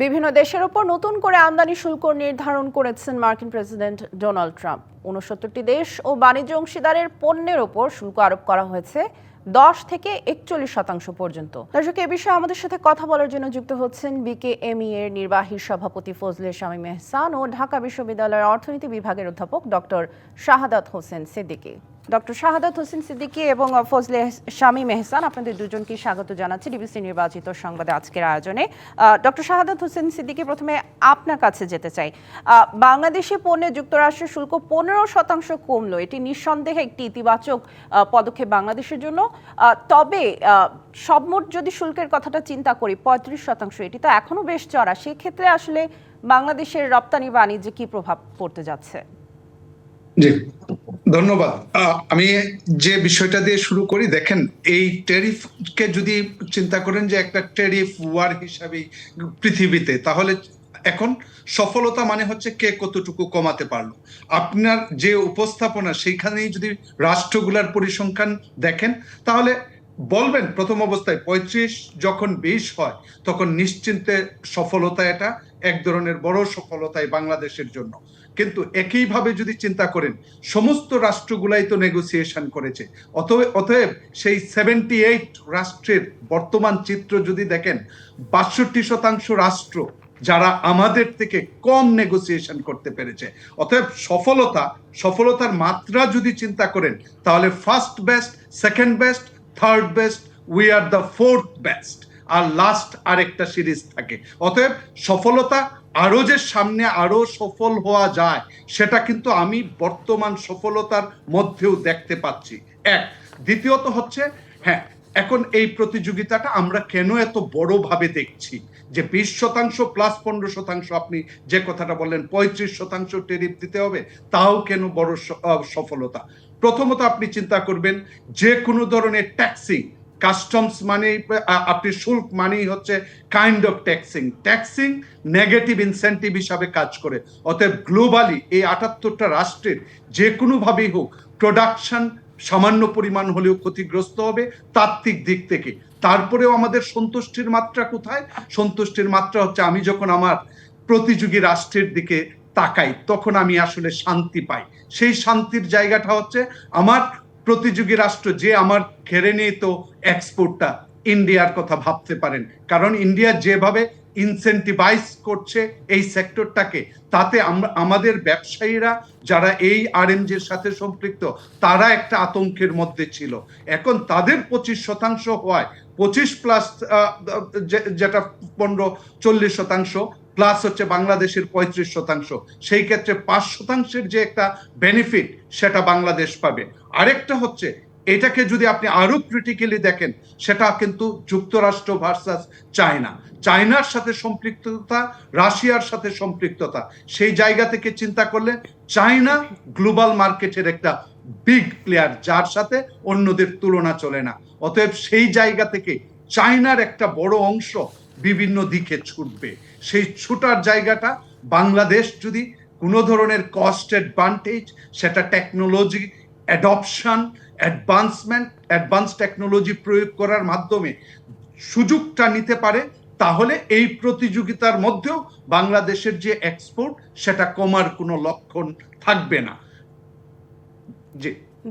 বিভিন্ন দেশের ওপর নতুন করে আমদানি শুল্ক নির্ধারণ করেছেন মার্কিন প্রেসিডেন্ট ডোনাল্ড ট্রাম্প। ৬৯টি দেশ ও বাণিজ্য অংশীদারের পণ্যের ওপর শুল্ক আরোপ করা হয়েছে ১০ থেকে ৪১% পর্যন্ত। দর্শক, এ বিষয়ে আমাদের সাথে কথা বলার জন্য যুক্ত হচ্ছেন বিকেএমই এর নির্বাহী সভাপতি ফজলে শামীম এহসান ও ঢাকা বিশ্ববিদ্যালয়ের অর্থনীতি বিভাগের অধ্যাপক ডক্টর শাহাদাত হোসেন সিদ্দিকী। ডক্টর শাহাদাত হোসেন সিদ্দিকী এবং ফজলে শামীম এহসান, আপনাদের দুজনকে স্বাগত জানাচ্ছি ডিবিসি নির্বাচিত সংবাদে আজকের আয়োজনে। ডক্টর শাহাদাত হোসেন সিদ্দিকী, প্রথমে আপনার কাছে যেতে চাই। বাংলাদেশি পণ্যে যুক্তরাষ্ট্রের শুল্ক 15% কমলো, এটি নিঃসন্দেহে একটি ইতিবাচক পদক্ষেপ বাংলাদেশের জন্য। তবে সবমোট যদি শুল্কের কথাটা চিন্তা করি 35%, এটি তো এখনো বেশ চড়া। সেক্ষেত্রে আসলে বাংলাদেশের রপ্তানি বাণিজ্যে কি প্রভাব পড়তে যাচ্ছে? জি, ধন্যবাদ। আমি যে বিষয়টা দিয়ে শুরু করি, দেখেন এই ট্যারিফকে যদি চিন্তা করেন যে একটা ট্যারিফ ওয়ার হিসাবে পৃথিবীতে, তাহলে এখন সফলতা মানে হচ্ছে কে কতটুকু কমাতে পারলো। আপনার যে উপস্থাপনা, সেইখানেই যদি রাষ্ট্রগুলার পরিসংখ্যান দেখেন, তাহলে বলবেন প্রথম অবস্থায় 35 যখন 20 হয়, তখন নিশ্চিন্তে সফলতা, এটা এক ধরনের বড় সফলতাই বাংলাদেশের জন্য। কিন্তু একইভাবে যদি চিন্তা করেন, সমস্ত রাষ্ট্রগুলাই তো নেগোসিয়েশন করেছে। অতএব সেই 78 রাষ্ট্রের বর্তমান চিত্র যদি দেখেন, 62% রাষ্ট্র যারা আমাদের থেকে কম নেগোসিয়েশন করতে পেরেছে। অতএব সফলতার মাত্রা যদি চিন্তা করেন, তাহলে first best, second best, third best, we are the fourth best, আর লাস্ট আরেকটা সিরিজ থাকে। অতএব সফলতা আরো যে সামনে আরো সফল হওয়া যায়, সেটা কিন্তু আমি বর্তমান সফলতার মধ্যেও দেখতে পাচ্ছি। দ্বিতীয়ত হচ্ছে, হ্যাঁ, এখন এই প্রতিযোগিতাটা আমরা কেন এত বড় ভাবে দেখছি, যে 20% প্লাস 15%, আপনি যে কথাটা বললেন 35% ট্যারিফ দিতে হবে, তাও কেন বড় সফলতা? প্রথমত আপনি চিন্তা করবেন, যে কোনো ধরনের ট্যাক্সিং, কাস্টমস মানে আপনি শুল্ক মানেই হচ্ছে কাইন্ড অফ ট্যাক্সিং নেগেটিভ ইনসেন্টিভ হিসাবে কাজ করে। অতএব গ্লোবালি এই 78টা রাষ্ট্রের যে কোনো ভাবেই হোক, প্রোডাকশন সামান্য পরিমাণ হলেও ক্ষতিগ্রস্ত হবে তাত্ত্বিক দিক থেকে। তারপরেও আমাদের সন্তুষ্টির মাত্রা কোথায়? সন্তুষ্টির মাত্রা হচ্ছে, আমি যখন আমার প্রতিযোগী রাষ্ট্রের দিকে তাকাই, তখন আমি আসলে শান্তি পাই। সেই শান্তির জায়গাটা হচ্ছে, আমার প্রতিযোগী রাষ্ট্র যে আমার ঘেরে নিয়ে তো এক্সপোর্টটা, ইন্ডিয়ার কথা ভাবতে পারেন, কারণ ইন্ডিয়া যেভাবে ইনসেন্টিভাইজ করছে এই সেক্টরটাকে, তাতে আমাদের ব্যবসায়ীরা যারা এই আরএমজির সাথে সম্পৃক্ত, তারা একটা আতঙ্কের মধ্যে ছিল। এখন তাদের 25% হওয়ায় 25 প্লাস যেটা 15-40% প্লাস হচ্ছে বাংলাদেশের 35%, সেই ক্ষেত্রে 5% যে একটা বেনিফিট, সেটা বাংলাদেশ পাবে। আরেকটা হচ্ছে, এটাকে যদি আপনি আরো ক্রিটিক্যালি দেখেন, সেটা কিন্তু যুক্তরাষ্ট্র ভার্সাস চায়নার সাথে সম্পৃক্ততা, রাশিয়ার সাথে সম্পৃক্ততা। সেই জায়গা থেকে চিন্তা করলে চায়না গ্লোবাল মার্কেটের একটা বিগ প্লেয়ার, যার সাথে অন্যদের তুলনা চলে না। অতএব সেই জায়গা থেকে চায়নার একটা বড় অংশ বিভিন্ন দিকে ছুটবে। সেই ছুটার জায়গাটা বাংলাদেশ যদি কোনো ধরনের কস্ট অ্যাডভান্টেজ, সেটা টেকনোলজি অ্যাডপশন, অ্যাডভান্স টেকনোলজি প্রয়োগ করার মাধ্যমে সুযোগটা নিতে পারে, তাহলে এই প্রতিযোগিতার মধ্যেও বাংলাদেশের যে এক্সপোর্ট, সেটা কমার কোনো লক্ষণ থাকবে না।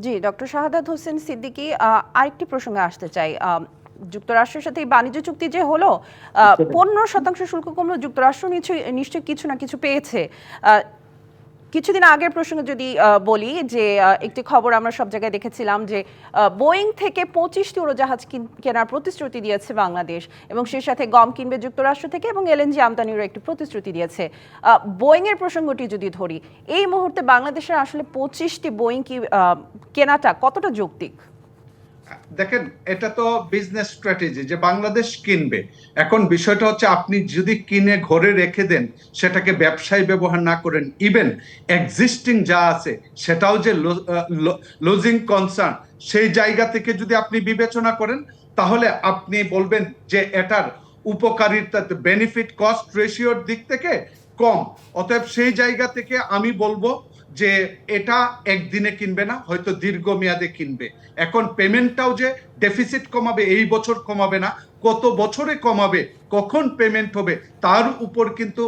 জি, ডক্টর শাহাদাত হোসেন সিদ্দিকী, আরেকটি প্রসঙ্গে আসতে চাই। যুক্তরাষ্ট্রের সাথে বাণিজ্য চুক্তি যে হলো, 15% শুল্ক কমলো, যুক্তরাষ্ট্র নিশ্চয়ই কিছু না কিছু পেয়েছে। কিছুদিন আগের প্রসঙ্গে যদি বলি, যে একটি খবর আমরা সব জায়গায় দেখেছিলাম যে বোয়িং থেকে 25টি উড়োজাহাজ কেনার প্রতিশ্রুতি দিয়েছে বাংলাদেশ, এবং সেই সাথে গম কিনবে যুক্তরাষ্ট্র থেকে, এবং এলএনজি আমদানিরও একটি প্রতিশ্রুতি দিয়েছে। বোয়িং এর প্রসঙ্গটি যদি ধরি, এই মুহূর্তে বাংলাদেশের আসলে 25টি বোয়িং কেনাটা কতটা যৌক্তিক? দেখেন, এটা তো বিজনেস স্ট্র্যাটেজি যে বাংলাদেশ কিনবে। এখন বিষয়টা হচ্ছে, আপনি যদি কিনে ঘরে রেখে দেন, সেটাকে ব্যবসায় ব্যবহার না করেন, ইভেন এক্সিস্টিং যা আছে সেটাও যে লুজিং কনসার্ন, সেই জায়গা থেকে যদি আপনি বিবেচনা করেন, তাহলে আপনি বলবেন যে এটার উপকারিতা, বেনিফিট কস্ট রেশিওর দিক থেকে কম। অতএব সেই জায়গা থেকে আমি বলবো যে এটা একদিনে কিনবে না, হয়তো দীর্ঘমেয়াদে কিনবে। এখন পেমেন্টটাও যে ডেফিসিট কমাবে, এই বছর কমাবে না, কত বছরে কমাবে, কখন পেমেন্ট হবে, তার উপর কিন্তু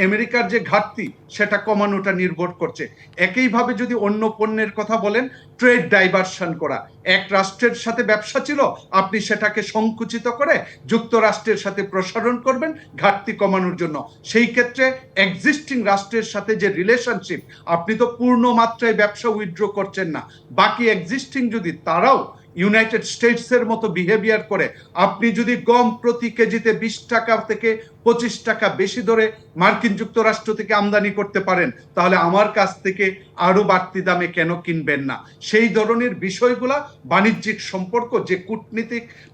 আমেরিকার যে ঘাটতি সেটা কমানোটা নির্ভর করছে। একইভাবে যদি অন্য পণ্যের কথা বলেন, ট্রেড ডাইভারশন করা, এক রাষ্ট্রের সাথে ব্যবসা ছিল, আপনি সেটাকে সংকুচিত করে যুক্তরাষ্ট্রের সাথে প্রসারণ করবেন ঘাটতি কমানোর জন্য। সেই ক্ষেত্রে এক্সিস্টিং রাষ্ট্রের সাথে যে রিলেশনশিপ, আপনি তো পূর্ণ মাত্রায় ব্যবসা উইথড্র করছেন না, বাকি এক্সিস্টিং যদি তারাও ইউনাইটেড স্টেটসের মতো বিহেভিয়ার করে, আপনি যদি গম প্রতি কেজিতে 20 টাকা থেকে 25 টাকা বেশি ধরে মার্কিন যুক্তরাষ্ট্র থেকে আমদানি করতে পারেন, তাহলে আমার কাছ থেকে আরো বাড়তি দামে কেন কিনবেন না? সেই ধরনের বিষয়গুলা বাণিজ্যিক সম্পর্ক, যে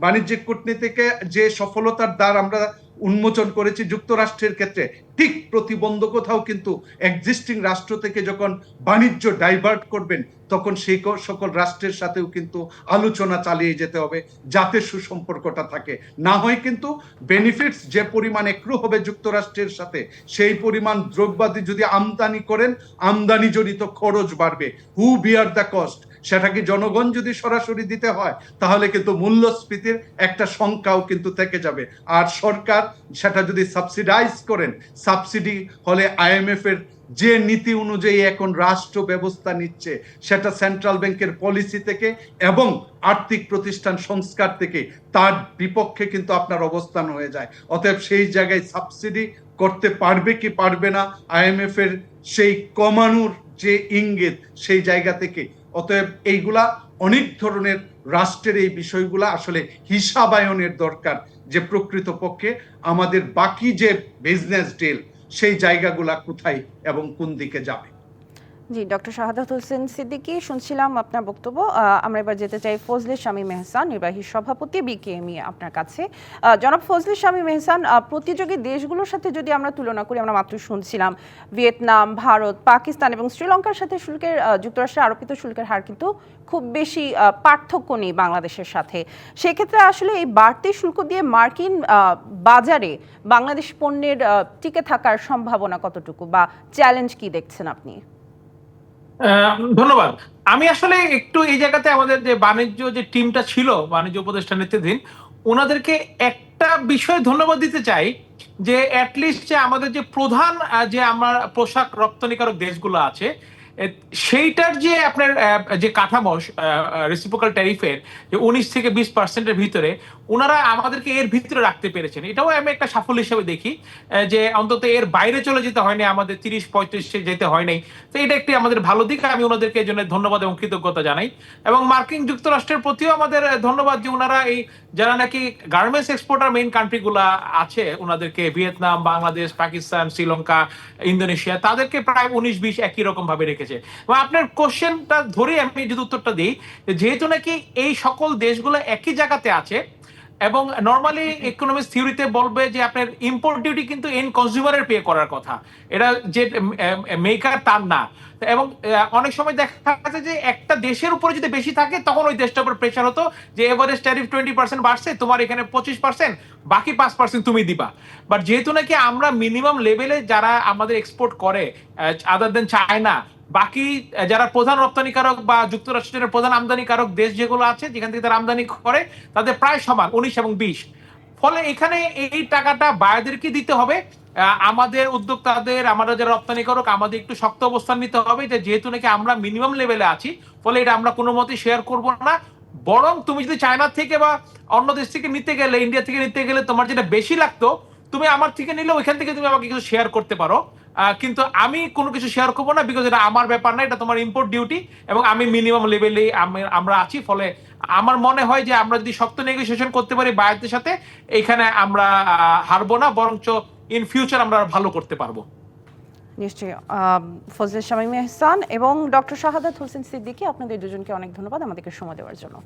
বাণিজ্যিক কূটনীতিকে যে সফলতার দ্বার আমরা উন্মোচন করেছি যুক্তরাষ্ট্রের ক্ষেত্রে, ঠিক প্রতিবন্ধকতাও কিন্তু এক্সিস্টিং রাষ্ট্র থেকে যখন বাণিজ্য ডাইভার্ট করবেন, তখন সেই সকল রাষ্ট্রের সাথেও কিন্তু আলোচনা চালিয়ে যেতে হবে যাতে সুসম্পর্কটা থাকে। না হয় কিন্তু বেনিফিটস যে পরিমাণ একরু হবে যুক্তরাষ্ট্রের সাথে, সেই পরিমাণ দ্রব্যাদি যদি আমদানি করেন, আমদানি জনিত খরচ বাড়বে। হু বিয়ার দ্য কস্ট? সেটা কি জনগণ যদি সরাসরি দিতে হয়, তাহলে কিন্তু মূল্যস্ফীতির একটা সংখ্যাও কিন্তু থেকে যাবে। আর সরকার সেটা যদি সাবসিডাইজ করেন, সাবসিডি হলে IMF এর যে নীতি অনুযায়ী এখন রাষ্ট্র ব্যবস্থা নিচ্ছে, সেটা সেন্ট্রাল ব্যাংকের পলিসি থেকে এবং আর্থিক প্রতিষ্ঠান সংস্কার থেকে, তার বিপক্ষে কিন্তু আপনার অবস্থান হয়ে যায়। অতএব সেই জায়গায় সাবসিডি করতে পারবে কি পারবে না, IMF এর সেই কমানোর যে ইঙ্গিত, সেই জায়গা থেকে। অতএব এইগুলা অনেক ধরনের রাষ্ট্রের এই বিষয়গুলা আসলে হিসাবায়নের দরকার, যে প্রকৃতপক্ষে আমাদের বাকি যে বিজনেস ডিল, সেই জায়গাগুলা কোথায় এবং কোন দিকে যাবে। জি, ডক্টর শাহাদাত হোসেন সিদ্দিকী শুনছিলাম আপনার বক্তব্য। আমরা এবার যেতে চাই ফজলে শামীম এহসান, নির্বাহী সভাপতি বিকেএমই আপনার কাছে। জনাব ফজলে শামীম এহসান, প্রতিযোগী দেশগুলোর সাথে যদি আমরা তুলনা করি, আমরা মাত্র শুনছিলাম ভিয়েতনাম, ভারত, পাকিস্তান এবং শ্রীলঙ্কার সাথে শুল্কের যুক্তরাষ্ট্রের আরোপিত শুল্কের হার কিন্তু খুব বেশি পার্থক্য নেই বাংলাদেশের সাথে। সেক্ষেত্রে আসলে এই বাড়তি শুল্ক দিয়ে মার্কিন বাজারে বাংলাদেশ পণ্যের টিকে থাকার সম্ভাবনা কতটুকু, বা চ্যালেঞ্জ কি দেখছেন আপনি? ধন্যবাদ। আমি আসলে একটু এই জায়গাতে আমাদের যে বাণিজ্য যে টিমটা ছিল, বাণিজ্য উপদেষ্টা নেতৃত্বাধীন, ওনাদেরকে একটা বিষয়ে ধন্যবাদ দিতে চাই, যে অ্যাটলিস্ট যে আমাদের যে প্রধান যে আমার পোশাক রপ্তানিকারক দেশগুলো আছে, সেইটার যে আপনার যে কাঠামো রেসিপ্রোকাল ট্যারিফের যে 19 থেকে 20% ভিতরে ওনারা আমাদেরকে এর ভিতরে রাখতে পেরেছেন, এটাও আমি একটা সাফল্য হিসেবে দেখি। যে অন্তত এর বাইরে চলে যেতে হয়নি, আমাদের 30-35 যেতে হয়নি। তো এটা একটি আমাদের ভালো দিক, আমি ওনাদেরকে এই জন্য ধন্যবাদ এবং কৃতজ্ঞতা জানাই। এবং মার্কিন যুক্তরাষ্ট্রের প্রতিও আমাদের ধন্যবাদ, যে ওনারা এই যারা নাকি গার্মেন্টস এক্সপোর্টার মেইন কান্ট্রিগুলা আছে, ওনাদেরকে ভিয়েতনাম, বাংলাদেশ, পাকিস্তান, শ্রীলঙ্কা, ইন্দোনেশিয়া, তাদেরকে প্রায় 19-20 একই রকম ভাবে রেখেছে। এবং আপনার কোশ্চেনটা ধরে আমি যদি উত্তরটা দিই, যেহেতু নাকি এই সকল দেশগুলো একই জায়গাতে আছে, এবং নরমালি ইকোনমিক্স থিওরিতে বলবে যে আপনার ইম্পোর্ট ডিউটি কিন্তু এন্ড কনজিউমারের পে করার কথা, এটা যে মেকার তার না। এবং অনেক সময় দেখা যাচ্ছে যে একটা দেশের উপরে যদি বেশি থাকে, তখন ওই দেশটার উপর প্রেশার হতো যে এভারেজ ট্যারিফ 20% বাড়ছে, তোমার এখানে 25%, বাকি 5% তুমি দিবা। বাট যেহেতু নাকি আমরা মিনিমাম লেভেলে যারা আমাদের এক্সপোর্ট করে, আদার দেন চায়না, বাকি যারা প্রধান রপ্তানিকারক বা যুক্তরাষ্ট্রের প্রধান আমদানিকারক দেশ যেগুলো আছে, যেখান থেকে তারা আমদানি করে, তাদের প্রায় সমান 19 এবং 20। ফলে এখানে এই টাকাটা বায়ারদেরকে দিতে হবে। আমাদের উদ্যোক্তাদের, আমরা যারা রপ্তানিকারক, আমাদের একটু শক্ত অবস্থান নিতে হবে, যে যেহেতু নাকি আমরা মিনিমাম লেভেলে আছি, ফলে এটা আমরা কোনো মতে শেয়ার করব না। বরং তুমি যদি চায়না থেকে বা অন্য দেশ থেকে নিতে গেলে, ইন্ডিয়া থেকে নিতে গেলে, তোমার যেটা বেশি লাগতো, তুমি আমার থেকে নিলে ওইখান থেকে তুমি আমাকে কিছু শেয়ার করতে পারো। কিন্তু আমি কোনো কিছু শেয়ার করবো না, বিকজ এটা আমার ব্যাপার না, এটা তোমার ইম্পোর্ট ডিউটি, এবং আমি মিনিমাম লেভেলে আমরা আছি। ফলে আমার মনে হয় যে আমরা যদি শক্ত নেগোসিয়েশন করতে পারি বায়ারদের সাথে, এখানে আমরা হারবো না, বরঞ্চ ইন ফিউচার আমরা ভালো করতে পারবো। নিশ্চয়ই। ফজলে শামীম এহসান এবং ডক্টর শাহাদাত হোসেন সিদ্দিকী, আপনাদের দুজনকে অনেক ধন্যবাদ আমাদেরকে সময় দেওয়ার জন্য।